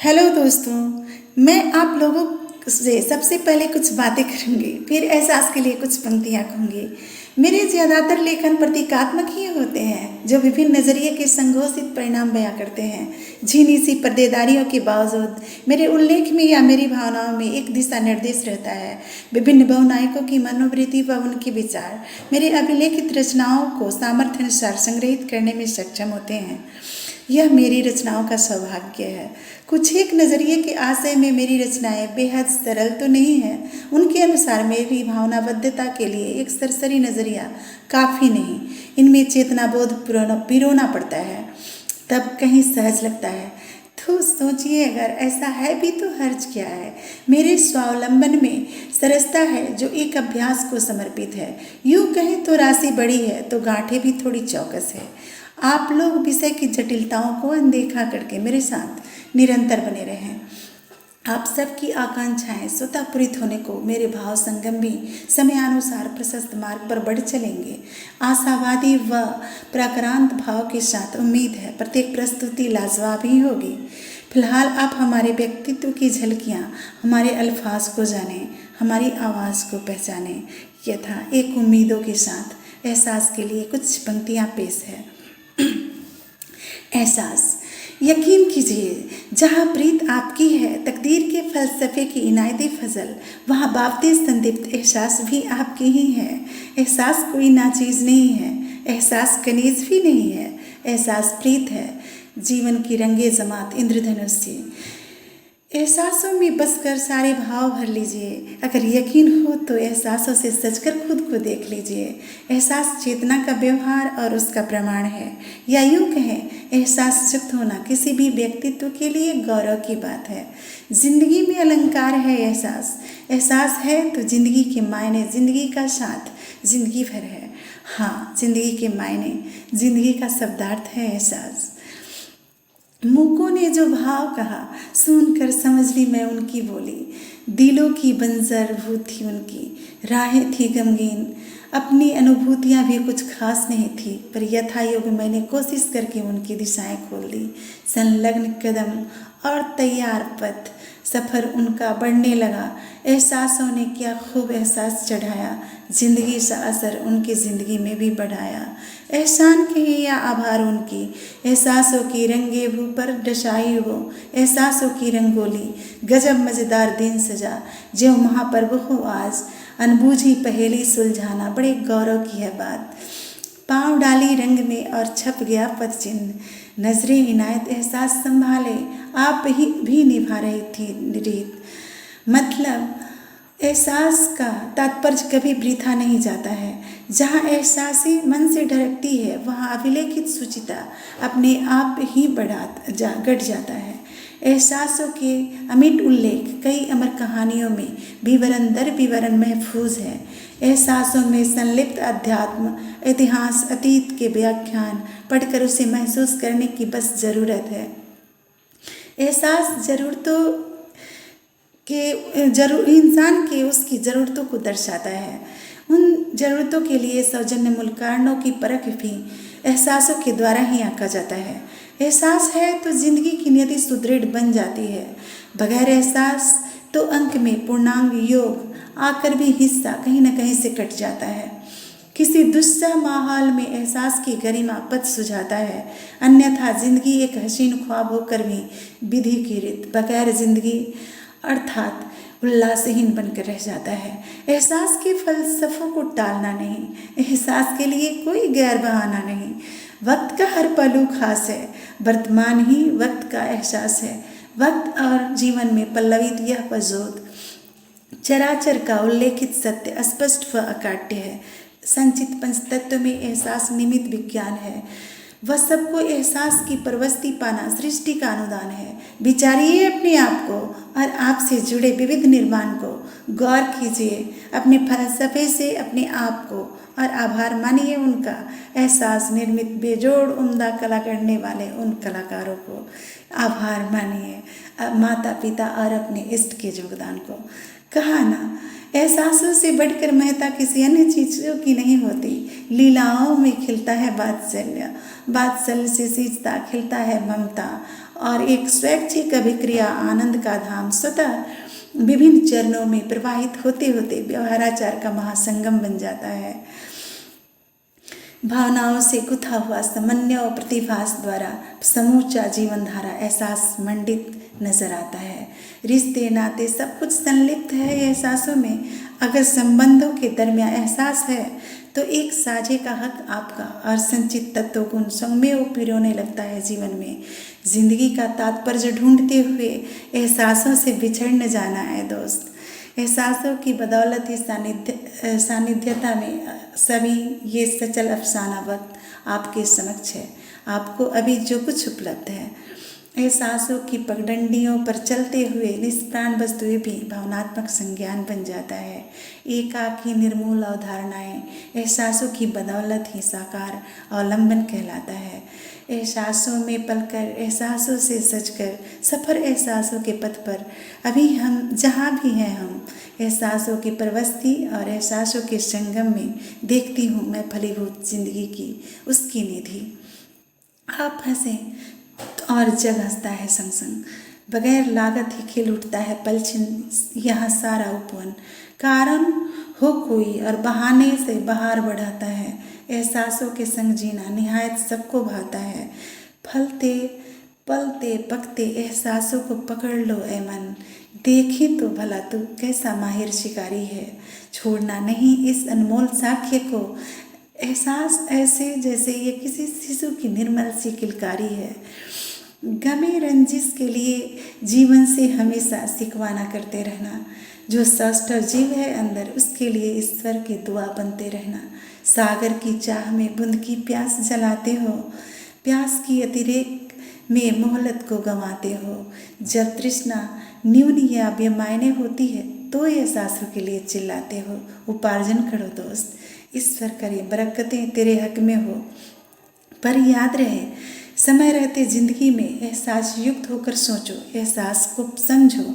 Hello दोस्तों, मैं आप लोगों से सबसे पहले कुछ बातें करूंगी, फिर एहसास के लिए कुछ पंक्तियाँ कहूंगी। मेरे ज़्यादातर लेखन प्रतीकात्मक ही होते हैं, जो विभिन्न नज़रिए के संघोषित परिणाम बयां करते हैं। झीनी सी पर्देदारियों के बावजूद मेरे उल्लेख में या मेरी भावनाओं में एक दिशा निर्देश रहता है। विभिन्न बहुनायकों की मनोवृत्ति व उनके विचार मेरे अभिलेखित रचनाओं को सामर्थ्यानुसार संग्रहित करने में सक्षम होते हैं। यह मेरी रचनाओं का सौभाग्य है। कुछ एक नज़रिए के आशय में मेरी रचनाएं बेहद सरल तो नहीं है। उनके अनुसार मेरी भावनाबद्धता के लिए एक सरसरी नज़रिया काफ़ी नहीं, इनमें चेतनाबोध पिरोना पड़ता है, तब कहीं सहज लगता है। तो सोचिए, अगर ऐसा है भी तो हर्ज क्या है। मेरे स्वावलंबन में सरसता है जो एक अभ्यास को समर्पित है। यूँ कहें तो राशि बड़ी है तो गांठें भी थोड़ी चौकस है। आप लोग विषय की जटिलताओं को अनदेखा करके मेरे साथ निरंतर बने रहें। आप सबकी आकांक्षाएं स्वतः पूरित होने को मेरे भाव संगम भी समयानुसार प्रशस्त मार्ग पर बढ़ चलेंगे। आशावादी व प्राक्रांत भाव के साथ उम्मीद है प्रत्येक प्रस्तुति लाजवाब ही होगी। फिलहाल आप हमारे व्यक्तित्व की झलकियाँ, हमारे अल्फाज को जानें, हमारी आवाज़ को पहचानें। यथा एक उम्मीदों के साथ एहसास के लिए कुछ पंक्तियाँ पेश है। एहसास। यकीन कीजिए, जहाँ प्रीत आपकी है, तकदीर के फलसफे की इनायती फजल, वहाँ बावते संदिग्ध एहसास भी आपकी ही है। एहसास कोई नाचीज़ नहीं है, एहसास कनीज भी नहीं है, एहसास प्रीत है, जीवन की रंगे जमात इंद्रधनुष सी। एहसासों में बसकर सारे भाव भर लीजिए। अगर यकीन हो तो एहसासों से सचकर खुद को देख लीजिए। एहसास चेतना का व्यवहार और उसका प्रमाण है, या यूँ कहें, एहसास युक्त होना किसी भी व्यक्तित्व के लिए गौरव की बात है। जिंदगी में अलंकार है एहसास। एहसास है तो जिंदगी के मायने, जिंदगी का साथ जिंदगी भर है। हाँ, जिंदगी के मायने, जिंदगी का शब्दार्थ है एहसास। मूकों ने जो भाव कहा, सुनकर समझ ली मैं उनकी बोली। दिलों की बंजर भूत थी उनकी, राहें थी गमगीन। अपनी अनुभूतियाँ भी कुछ खास नहीं थी, पर यथायोग मैंने कोशिश करके उनकी दिशाएं खोल दी। संलग्न कदम और तैयार पथ, सफ़र उनका बढ़ने लगा। एहसासों ने क्या खूब एहसास चढ़ाया, जिंदगी सा असर उनकी ज़िंदगी में भी बढ़ाया। एहसान कहे या आभार उनकी, एहसासों की रंगे भू पर दशाई हो। एहसासों की रंगोली, गजब मज़ेदार दिन सजा, जो महापर्व हो आज। अनबूझी पहेली सुलझाना बड़े गौरव की है बात। पाँव डाली रंग में और छप गया पद चिन्ह। नजरें इनायत एहसास संभाले, आप ही भी निभा रही थी रीत। मतलब एहसास का तात्पर्य कभी वृथा नहीं जाता है। जहाँ एहसासी मन से ढरकती है, वहाँ अभिलेखित सुचिता अपने आप ही घट जाता है। एहसासों के अमिट उल्लेख कई अमर कहानियों में विवरण दर विवरण महफूज है। एहसासों में संलिप्त अध्यात्म, इतिहास, अतीत के व्याख्यान पढ़कर उसे महसूस करने की बस ज़रूरत है। एहसास इंसान के उसकी ज़रूरतों को दर्शाता है। उन ज़रूरतों के लिए सौजन्य मूल कारणों की परख भी एहसासों के द्वारा ही आंका जाता है। एहसास है तो जिंदगी की नियति सुदृढ़ बन जाती है। बगैर एहसास तो अंक में पूर्णांग योग आकर भी हिस्सा कहीं न कहीं से कट जाता है। किसी दुस्सह माहौल में एहसास की गरिमा पद सुझाता है, अन्यथा जिंदगी एक हसीन ख्वाब होकर भी विधि की रीत बगैर जिंदगी अर्थात उल्लासहीन बनकर रह जाता है। एहसास के फलसफों को टालना नहीं, एहसास के लिए कोई गैर बहाना नहीं। वक्त का हर पहलू खास है, वर्तमान ही वक्त का एहसास है। वक्त और जीवन में पल्लवित यह वजूद, चराचर का उल्लेखित सत्य स्पष्ट व अकाट्य है। संचित पंचतत्व में एहसास निमित्त विज्ञान है। वह सबको एहसास की प्रवस्ती पाना सृष्टि का अनुदान है। विचारिए अपने आप को और आपसे जुड़े विविध निर्माण को, गौर कीजिए अपने फलसफे से अपने आप को और आभार मानिए उनका। एहसास निर्मित बेजोड़ उम्दा कला करने वाले उन कलाकारों को आभार मानिए, माता पिता और अपने इष्ट के योगदान को। कहा ना, एहसासों से बढ़कर महत्ता किसी अन्य चीज़ों की नहीं होती। लीलाओं में खिलता है वात्सल्य, वात्सल्य से सींचता खिलता है ममता, और एक स्वैच्छिक अभिक्रिया आनंद का धाम स्वतः विभिन्न चरणों में प्रवाहित होते होते व्यवहाराचार का महासंगम बन जाता है। भावनाओं से गुथा हुआ समन्वय और प्रतिभास द्वारा समूचा जीवन धारा एहसास मंडित नजर आता है। रिश्ते नाते सब कुछ संलिप्त है एहसासों में। अगर संबंधों के दरमियान एहसास है तो एक साझे का हक आपका और संचित तत्व गुण संगमेव पिरोने लगता है जीवन में। जिंदगी का तात्पर्य ढूंढते हुए एहसासों से बिछड़ न जाना है दोस्त। एहसासों की बदौलत ही सानिध्यता में सभी ये सचल अफसाना वक्त आपके समक्ष है। आपको अभी जो कुछ उपलब्ध है, एहसासों की पगडंडियों पर चलते हुए निष्प्राण वस्तुएं भी भावनात्मक संज्ञान बन जाता है। एकाकी निर्मूल अवधारणाएं एहसासों की बदौलत ही साकार अवलंबन कहलाता है। एहसासों में पलकर एहसासों से सजकर सफ़र एहसासों के पथ पर अभी हम जहाँ भी हैं हम एहसासों की प्रवस्ती और एहसासों के संगम में देखती हूँ मैं फलीभूत जिंदगी की उसकी निधि। आप हंसें और जग हंसता है संग संग। बगैर लागत ही खिल उठता है पलछिन यहाँ सारा उपवन। कारण हो कोई और बहाने से बहार बढ़ाता है। एहसासों के संग जीना निहायत सबको भाता है। फलते पलते पकते एहसासों को पकड़ लो ए मन। देखी तो भला तू कैसा माहिर शिकारी है। छोड़ना नहीं इस अनमोल साक्ष्य को। एहसास ऐसे जैसे ये किसी शिशु की निर्मल सी किलकारी है। गमे रंजिश के लिए जीवन से हमेशा सिकवाना करते रहना। जो सष्ट जीव है अंदर उसके लिए ईश्वर की दुआ बनते रहना। सागर की चाह में बूंद की प्यास जलाते हो। प्यास की अतिरेक में मोहलत को गंवाते हो। जब तृष्णा न्यून या बेमायने होती है तो एहसासों के लिए चिल्लाते हो। उपार्जन करो दोस्त, ईश्वर करे बरकतें तेरे हक में हो। पर याद रहे समय रहते जिंदगी में एहसास युक्त होकर सोचो, एहसास को समझो।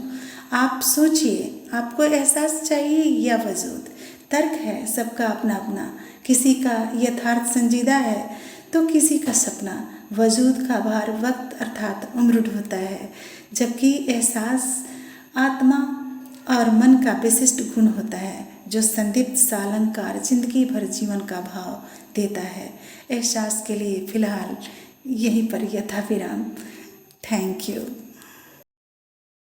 आप सोचिए आपको एहसास चाहिए या वजूद। तर्क है सबका अपना अपना। किसी का यथार्थ संजीदा है तो किसी का सपना। वजूद का भार वक्त अर्थात उम्र ढोता है, जबकि एहसास आत्मा और मन का विशिष्ट गुण होता है जो संदीप्त सालंकार जिंदगी भर जीवन का भाव देता है। एहसास के लिए फ़िलहाल यहीं पर यथाविराम। Thank you.